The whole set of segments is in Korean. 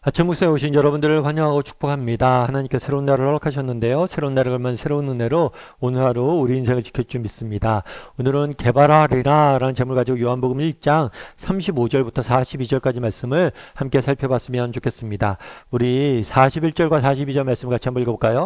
아침 목소에 오신 여러분들을 환영하고 축복합니다. 하나님께 새로운 날을 허락하셨는데요. 새로운 날을 걸면 새로운 은혜로 오늘 하루 우리 인생을 지킬 줄 믿습니다. 오늘은 개발하리라 라는 제목을 가지고 요한복음 1장 35절부터 42절까지 말씀을 함께 살펴봤으면 좋겠습니다. 우리 41절과 42절 말씀 같이 한번 읽어볼까요?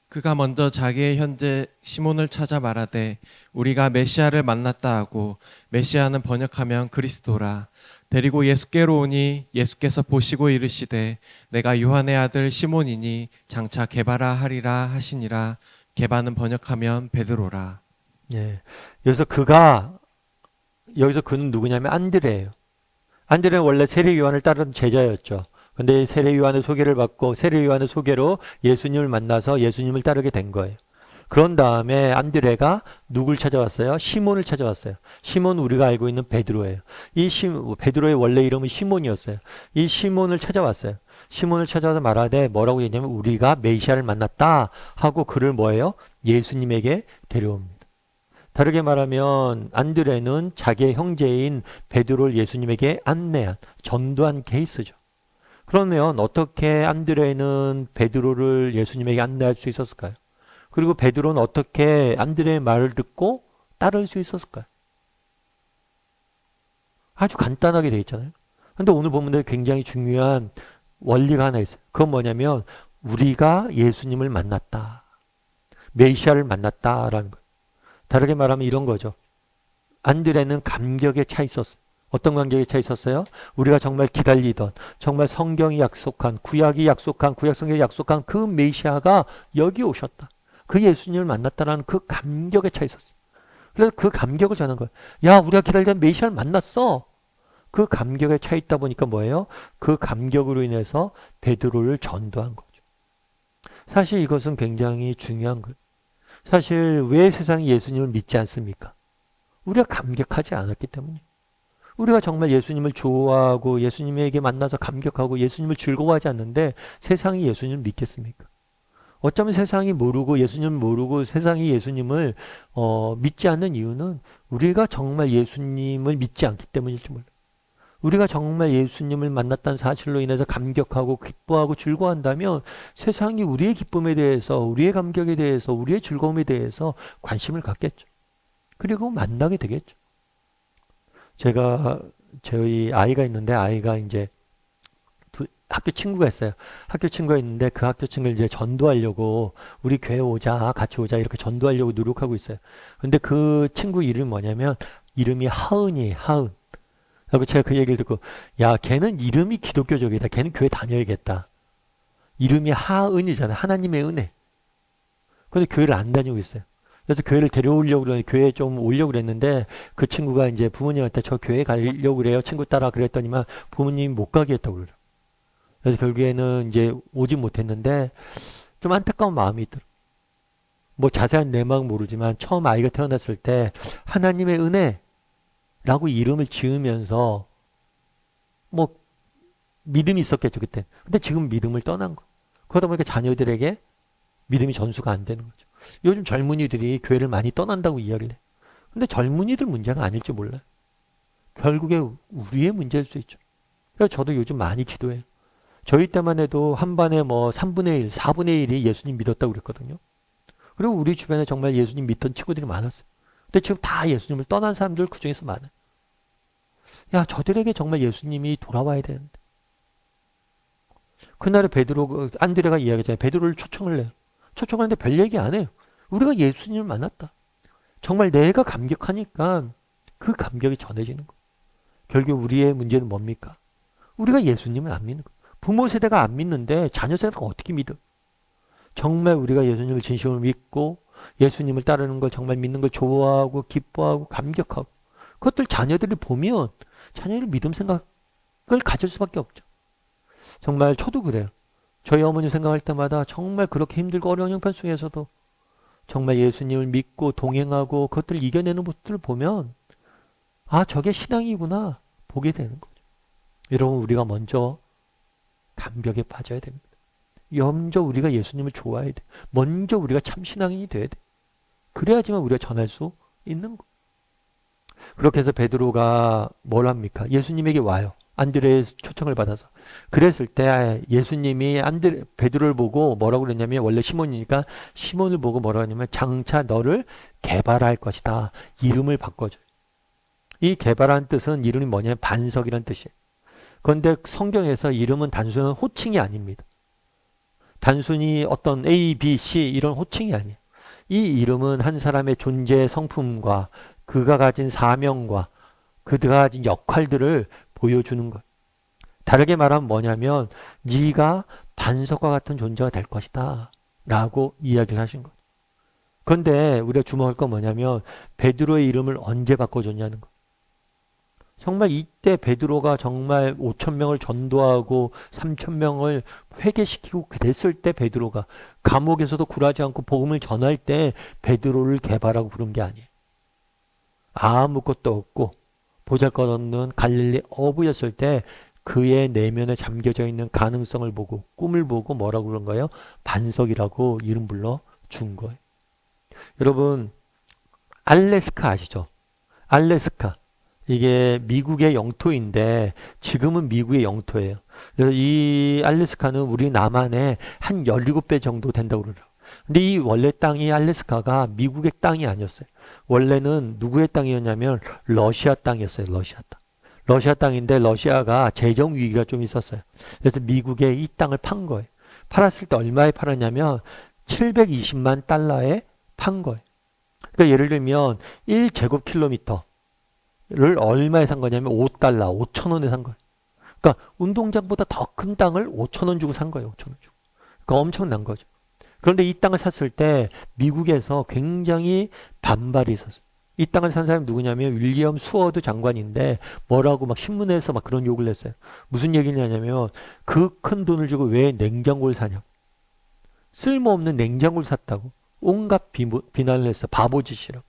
그가 먼저 자기의 형제 시몬을 찾아 말하되 우리가 메시아를 만났다 하고, 메시아는 번역하면 그리스도라. 데리고 예수께로 오니 예수께서 보시고 이르시되 내가 요한의 아들 시몬이니 장차 게바라 하리라 하시니라. 게바는 번역하면 베드로라. 예. 여기서 그는 누구냐면 안드레예요. 안드레는 원래 세례 요한을 따르는 제자였죠. 근데 세례 요한의 소개를 받고 세례 요한의 소개로 예수님을 만나서 예수님을 따르게 된 거예요. 그런 다음에 안드레가 누굴 찾아왔어요? 시몬을 찾아왔어요. 시몬 우리가 알고 있는 베드로예요. 베드로의 원래 이름은 시몬이었어요. 이 시몬을 찾아왔어요. 시몬을 찾아와서 말하되 뭐라고 얘기하냐면 우리가 메시아를 만났다 하고 그를 뭐예요? 예수님에게 데려옵니다. 다르게 말하면 안드레는 자기의 형제인 베드로를 예수님에게 안내한, 전도한 케이스죠. 그러면 어떻게 안드레는 베드로를 예수님에게 안내할 수 있었을까요? 그리고 베드로는 어떻게 안드레의 말을 듣고 따를 수 있었을까요? 아주 간단하게 되어 있잖아요. 근데 오늘 본문에 굉장히 중요한 원리가 하나 있어요. 그건 뭐냐면 우리가 예수님을 만났다. 메시아를 만났다라는 거예요. 다르게 말하면 이런 거죠. 안드레는 감격에 차 있었어요. 어떤 감격에 차 있었어요? 우리가 정말 기다리던, 정말 성경이 약속한, 구약 성경이 약속한 그 메시아가 여기 오셨다. 그 예수님을 만났다라는 그 감격에 차 있었어요. 그래서 그 감격을 전한 거예요. 야, 우리가 기다리던 메시아를 만났어. 그 감격에 차 있다 보니까 뭐예요? 그 감격으로 인해서 베드로를 전도한 거죠. 사실 이것은 굉장히 중요한 거예요. 사실 왜 세상이 예수님을 믿지 않습니까? 우리가 감격하지 않았기 때문이에요. 우리가 정말 예수님을 좋아하고 예수님에게 만나서 감격하고 예수님을 즐거워하지 않는데 세상이 예수님을 믿겠습니까? 어쩌면 세상이 모르고 예수님을 모르고 세상이 예수님을 믿지 않는 이유는 우리가 정말 예수님을 믿지 않기 때문일지 몰라요. 우리가 정말 예수님을 만났다는 사실로 인해서 감격하고 기뻐하고 즐거워한다면 세상이 우리의 기쁨에 대해서 우리의 감격에 대해서 우리의 즐거움에 대해서 관심을 갖겠죠. 그리고 만나게 되겠죠. 저희 아이가 있는데 아이가 이제 학교 친구가 있어요. 학교 친구가 있는데 그 학교 친구를 이제 전도하려고 우리 교회 오자, 같이 오자 이렇게 전도하려고 노력하고 있어요. 근데 그 친구 이름이 뭐냐면 이름이 하은이에요. 하은. 그리고 제가 그 얘기를 듣고 야, 걔는 이름이 기독교적이다. 걔는 교회 다녀야겠다. 이름이 하은이잖아. 하나님의 은혜. 근데 교회를 안 다니고 있어요. 그래서 교회를 데려오려고 그러는데 교회에 좀 오려고 그랬는데 그 친구가 이제 부모님한테 저 교회 가려고 그래요. 친구 따라 그랬더니만 부모님이 못 가게 했다고 그래요. 그래서 결국에는 이제 오지 못했는데 좀 안타까운 마음이 있더라고요. 뭐 자세한 내막은 모르지만 처음 아이가 태어났을 때 하나님의 은혜라고 이름을 지으면서 뭐 믿음이 있었겠죠 그때. 근데 지금 믿음을 떠난 거. 그러다 보니까 자녀들에게 믿음이 전수가 안 되는 거죠. 요즘 젊은이들이 교회를 많이 떠난다고 이야기를 해요. 근데 젊은이들 문제가 아닐지 몰라요. 결국에 우리의 문제일 수 있죠. 그래서 저도 요즘 많이 기도해요. 저희 때만 해도 한 반에 뭐 3분의 1, 4분의 1이 예수님 믿었다고 그랬거든요. 그리고 우리 주변에 정말 예수님 믿던 친구들이 많았어요. 근데 지금 다 예수님을 떠난 사람들 그 중에서 많아요. 야, 저들에게 정말 예수님이 돌아와야 되는데. 그날에 안드레가 이야기했잖아요. 베드로를 초청을 해요. 초청하는데 별 얘기 안 해요. 우리가 예수님을 만났다. 정말 내가 감격하니까 그 감격이 전해지는 거예요. 결국 우리의 문제는 뭡니까? 우리가 예수님을 안 믿는 거예요. 부모 세대가 안 믿는데 자녀 세대가 어떻게 믿어? 정말 우리가 예수님을 진심으로 믿고 예수님을 따르는 걸 정말 믿는 걸 좋아하고 기뻐하고 감격하고 그것들 자녀들이 보면 자녀들 믿음 생각을 가질 수밖에 없죠. 정말 저도 그래요. 저희 어머니 생각할 때마다 정말 그렇게 힘들고 어려운 형편 속에서도 정말 예수님을 믿고 동행하고 그것들을 이겨내는 모습들을 보면 아, 저게 신앙이구나 보게 되는 거죠. 여러분, 우리가 먼저 감격에 빠져야 됩니다. 먼저 우리가 예수님을 좋아해야 돼. 먼저 우리가 참 신앙인이 돼야 돼. 그래야지만 우리가 전할 수 있는 거. 그렇게 해서 베드로가 뭘 합니까? 예수님에게 와요. 안드레의 초청을 받아서 그랬을 때 예수님이 베드로를 보고 뭐라고 그랬냐면, 원래 시몬이니까 시몬을 보고 뭐라고 했냐면, 장차 너를 개발할 것이다. 이름을 바꿔줘요. 이 개발한 뜻은, 이름이 뭐냐면 반석이란 뜻이에요. 그런데 성경에서 이름은 단순한 호칭이 아닙니다. 단순히 어떤 A, B, C 이런 호칭이 아니에요. 이 이름은 한 사람의 존재의 성품과 그가 가진 사명과 그가 가진 역할들을 보여주는 것. 다르게 말하면 뭐냐면 네가 반석과 같은 존재가 될 것이다 라고 이야기를 하신 것. 그런데 우리가 주목할 건 뭐냐면 베드로의 이름을 언제 바꿔줬냐는 것. 정말 이때 베드로가 정말 5천 명을 전도하고 3천 명을 회개시키고 그랬을 때 베드로가 감옥에서도 굴하지 않고 복음을 전할 때 베드로를 개발하고 부른 게 아니에요. 아무것도 없고 보잘것없는 갈릴리 어부였을 때 그의 내면에 잠겨져 있는 가능성을 보고 꿈을 보고 뭐라고 그런 거예요? 반석이라고 이름 불러 준 거예요. 여러분 알래스카 아시죠? 알래스카. 이게 미국의 영토인데 지금은 미국의 영토예요. 그래서 이 알래스카는 우리 남한의 한 17배 정도 된다고 그래요. 근데 이 원래 땅이 알래스카가 미국의 땅이 아니었어요. 원래는 누구의 땅이었냐면 러시아 땅이었어요. 러시아 땅. 러시아 땅인데 러시아가 재정 위기가 좀 있었어요. 그래서 미국에 이 땅을 판 거예요. 팔았을 때 얼마에 팔았냐면 720만 달러에 판 거예요. 그러니까 예를 들면 1제곱킬로미터 를 얼마에 산 거냐면 5달러, 5천 원에 산 거예요. 그러니까 운동장보다 더 큰 땅을 5천 원 주고 산 거예요. 5천 원 주고. 그러니까 엄청난 거죠. 그런데 이 땅을 샀을 때 미국에서 굉장히 반발이 있었어요. 이 땅을 산 사람이 누구냐면 윌리엄 수어드 장관인데 뭐라고 막 신문에서 막 그런 욕을 했어요. 무슨 얘기냐면 그 큰 돈을 주고 왜 냉장고를 사냐. 쓸모없는 냉장고를 샀다고. 온갖 비난을 했어요. 바보짓이라고.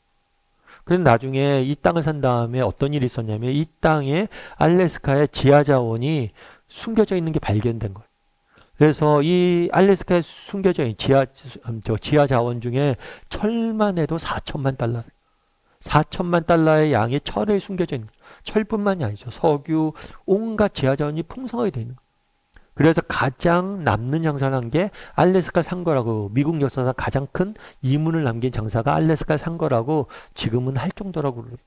그런데 나중에 이 땅을 산 다음에 어떤 일이 있었냐면 이 땅에 알래스카의 지하 자원이 숨겨져 있는 게 발견된 거예요. 그래서 이 알래스카에 숨겨져 있는 지하 자원 중에 철만 해도 4천만 달러. 4천만 달러의 양의 철에 숨겨져 있는 거예요. 철뿐만이 아니죠. 석유, 온갖 지하 자원이 풍성하게 되어 있는 거예요. 그래서 가장 남는 장사를 한 게 알래스카 산 거라고, 미국 역사상 가장 큰 이문을 남긴 장사가 알래스카 산 거라고 지금은 할 정도라고 그래요.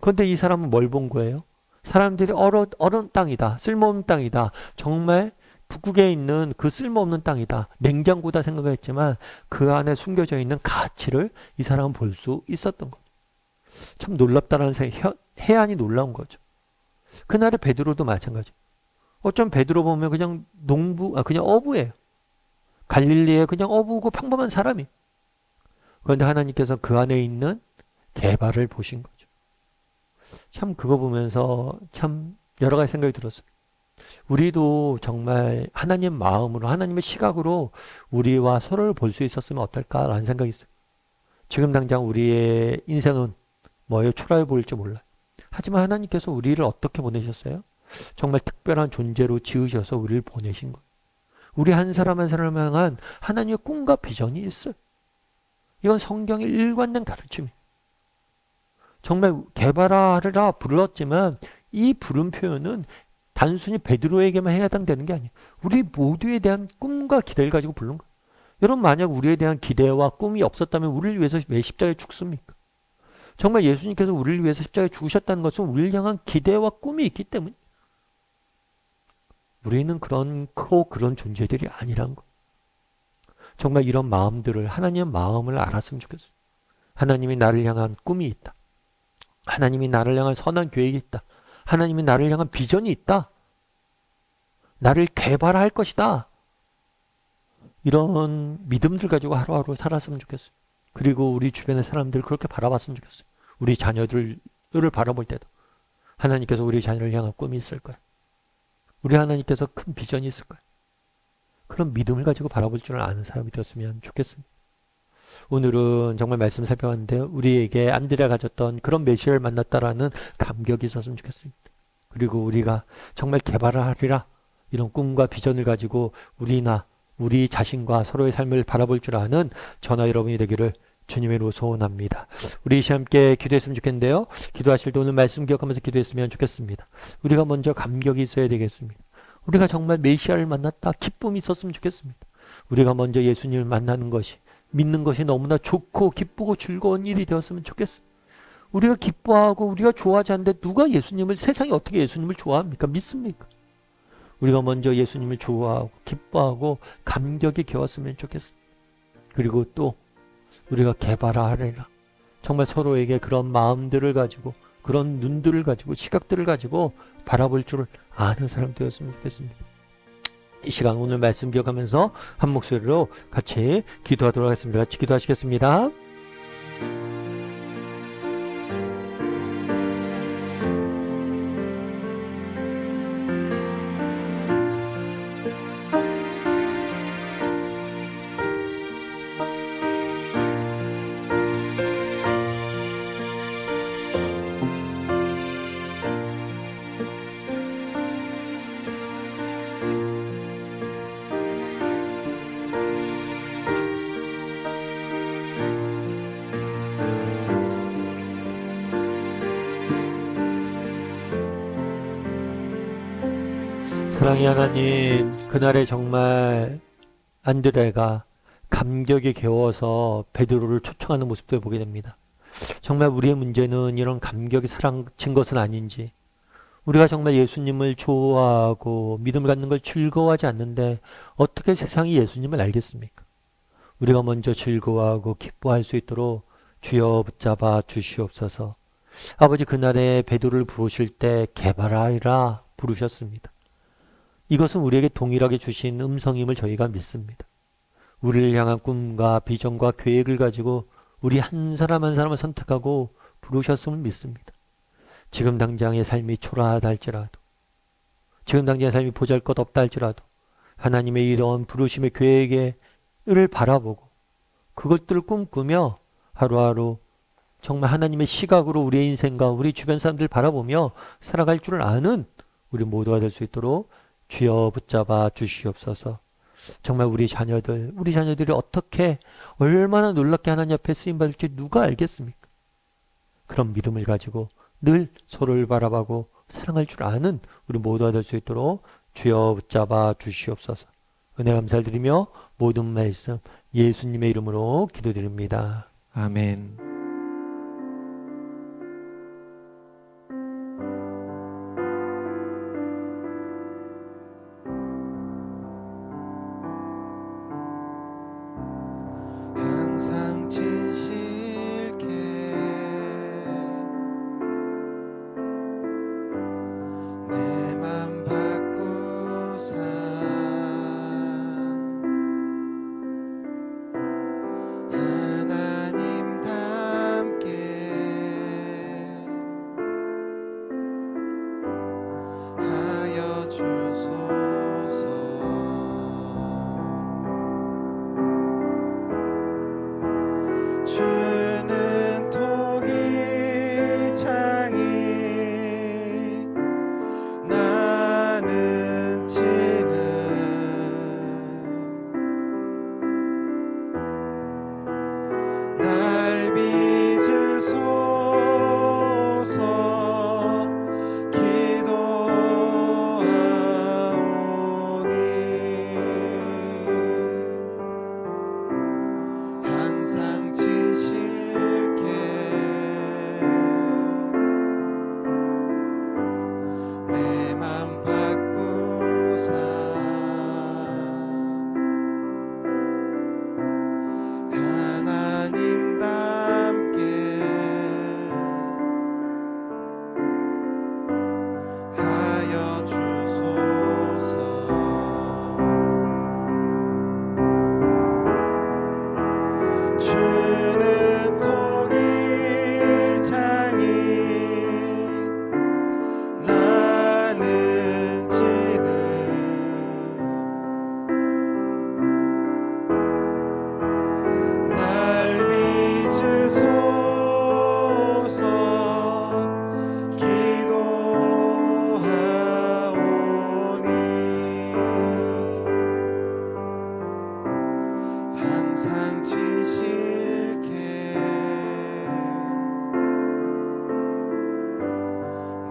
그런데 이 사람은 뭘 본 거예요? 사람들이 어려운 땅이다. 쓸모없는 땅이다. 정말 북극에 있는 그 쓸모없는 땅이다. 냉장고다 생각했지만 그 안에 숨겨져 있는 가치를 이 사람은 볼 수 있었던 거죠. 참 놀랍다라는 생각, 해안이 놀라운 거죠. 그날의 베드로도 마찬가지. 어쩜 베드로 보면 그냥 그냥 어부예요. 갈릴리에 그냥 어부고 평범한 사람이. 그런데 하나님께서 그 안에 있는 개발을 보신 거죠. 참 그거 보면서 참 여러 가지 생각이 들었어요. 우리도 정말 하나님 마음으로, 하나님의 시각으로 우리와 서로를 볼 수 있었으면 어떨까라는 생각이 있어요. 지금 당장 우리의 인생은 뭐예요? 초라해 보일지 몰라요. 하지만 하나님께서 우리를 어떻게 보내셨어요? 정말 특별한 존재로 지으셔서 우리를 보내신 거예요. 우리 한 사람 한 사람을 향한 하나님의 꿈과 비전이 있어요. 이건 성경의 일관된 가르침이에요. 정말 개발하라 불렀지만 이 부른 표현은 단순히 베드로에게만 해당되는 게 아니에요. 우리 모두에 대한 꿈과 기대를 가지고 부른 거예요. 여러분 만약 우리에 대한 기대와 꿈이 없었다면 우리를 위해서 왜 십자가에 죽습니까? 정말 예수님께서 우리를 위해서 십자가에 죽으셨다는 것은 우리를 향한 기대와 꿈이 있기 때문에 우리는 그런 존재들이 아니란 거. 정말 이런 마음들을, 하나님의 마음을 알았으면 좋겠어요. 하나님이 나를 향한 꿈이 있다. 하나님이 나를 향한 선한 계획이 있다. 하나님이 나를 향한 비전이 있다. 나를 개발할 것이다. 이런 믿음들 가지고 하루하루 살았으면 좋겠어요. 그리고 우리 주변의 사람들 그렇게 바라봤으면 좋겠어요. 우리 자녀들을 바라볼 때도 하나님께서 우리 자녀를 향한 꿈이 있을 거예요. 우리 하나님께서 큰 비전이 있을 거예요. 그런 믿음을 가지고 바라볼 줄 아는 사람이 되었으면 좋겠습니다. 오늘은 정말 말씀 살펴봤는데 우리에게 안드레가 가졌던 그런 메시아를 만났다라는 감격이 있었으면 좋겠습니다. 그리고 우리가 정말 개발을 하리라 이런 꿈과 비전을 가지고 우리 자신과 서로의 삶을 바라볼 줄 아는 저나 여러분이 되기를 주님으로 소원합니다. 우리 이 시간 함께 기도했으면 좋겠는데요. 기도하실 때 오늘 말씀 기억하면서 기도했으면 좋겠습니다. 우리가 먼저 감격이 있어야 되겠습니다. 우리가 정말 메시아를 만났다. 기쁨이 있었으면 좋겠습니다. 우리가 먼저 예수님을 만나는 것이, 믿는 것이 너무나 좋고 기쁘고 즐거운 일이 되었으면 좋겠습니다. 우리가 기뻐하고 우리가 좋아하지 않는데 누가 예수님을, 세상이 어떻게 예수님을 좋아합니까? 믿습니까? 우리가 먼저 예수님을 좋아하고 기뻐하고 감격이 겨웠으면 좋겠습니다. 그리고 또 우리가 개발하리라. 정말 서로에게 그런 마음들을 가지고, 그런 눈들을 가지고, 시각들을 가지고 바라볼 줄을 아는 사람 되었으면 좋겠습니다. 이 시간 오늘 말씀 기억하면서 한 목소리로 같이 기도하도록 하겠습니다. 같이 기도하시겠습니다. 사랑의 하나님, 그날에 정말 안드레가 감격에 겨워서 베드로를 초청하는 모습도 보게 됩니다. 정말 우리의 문제는 이런 감격이 사라진 것은 아닌지, 우리가 정말 예수님을 좋아하고 믿음을 갖는 걸 즐거워하지 않는데 어떻게 세상이 예수님을 알겠습니까? 우리가 먼저 즐거워하고 기뻐할 수 있도록 주여 붙잡아 주시옵소서. 아버지, 그날에 베드로를 부르실 때 개발하리라 부르셨습니다. 이것은 우리에게 동일하게 주신 음성임을 저희가 믿습니다. 우리를 향한 꿈과 비전과 계획을 가지고 우리 한 사람 한 사람을 선택하고 부르셨음을 믿습니다. 지금 당장의 삶이 초라하다 할지라도, 지금 당장의 삶이 보잘것없다 할지라도 하나님의 이런 부르심의 계획을 바라보고 그것들을 꿈꾸며 하루하루 정말 하나님의 시각으로 우리의 인생과 우리 주변 사람들 바라보며 살아갈 줄 아는 우리 모두가 될 수 있도록 주여 붙잡아 주시옵소서. 정말 우리 자녀들이 어떻게 얼마나 놀랍게 하나님 앞에 쓰임받을지 누가 알겠습니까? 그런 믿음을 가지고 늘 서로를 바라보고 사랑할 줄 아는 우리 모두가 될 수 있도록 주여 붙잡아 주시옵소서. 은혜 감사드리며 모든 말씀 예수님의 이름으로 기도드립니다. 아멘. 항상 진실게 내 맘 바꾸사 하나님 닮아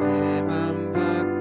내 맘 바꾸사